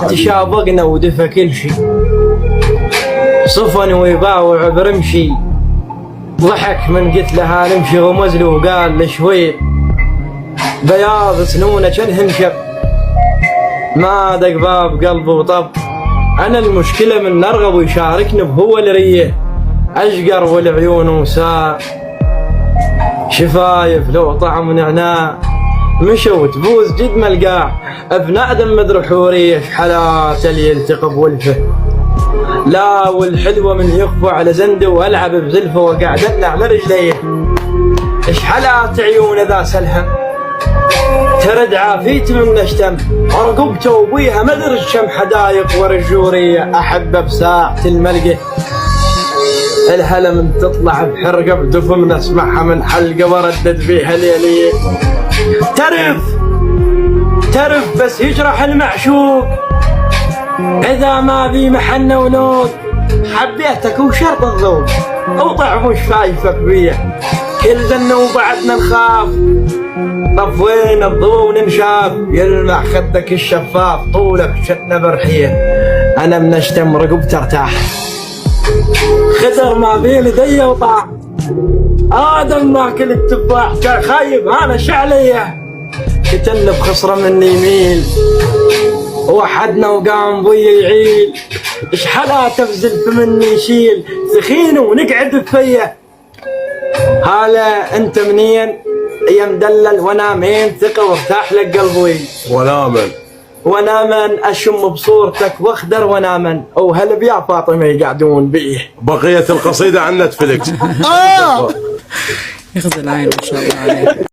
تشابقنا ودفى كل شي، صفن ويباوع برمشي، ضحك من قلت لها نمشي غمز له وقال لشوي بياض سنونه كان شب، ما دق باب قلبه وطب. انا المشكله من نرغب ويشاركني بهو الريه، اشقر والعيون وساء، شفايف لو طعم نعناع، مشوا تبوز جد ملقاع، ابناء دم مدري حوريه، شحلات اللي يلتقب ولفه، لا والحلوه من يخفى على زنده والعب بزلفه وقعدنا على رجليه، شحلات عيون ذا سلهم ترد عافيت من نشتم، رقبته وبيها مدري كم حدايق ورجوريه، احبه بساعه الملقه، الهلا من تطلع بحرقه بدفم نسمعها من حلقه وردد فيها ليليه، ترف بس يجرح المعشوق اذا ما بي محنه ولود، حبيتك وشرط الذوق وطعم وش شايفك بيه، كل ذنه وبعدنا نخاف، طفينا الضوء وننشاف، يلمع خدك الشفاف، طولك شتنا برحيه، انا منشتم رقبت ارتاح، خزر ما بين يدي وطاع، ادم ماكل التفاح، كان خايب انا شعليه، كتنب خصره مني يميل، وحدنا وقام بي يعيل، شحلاته بزلف مني يشيل، ثخين ونقعد بفيه، هلا انت منين يا مدلل وانا مين، ثقه وارتاح لك قلبي، وانا من اشم بصورتك واخدر وانا من، وهلا بيا فاطمه يقعدون بيه. بقيه القصيده عن نتفليكس. يخزي العين ما شاء الله عليك.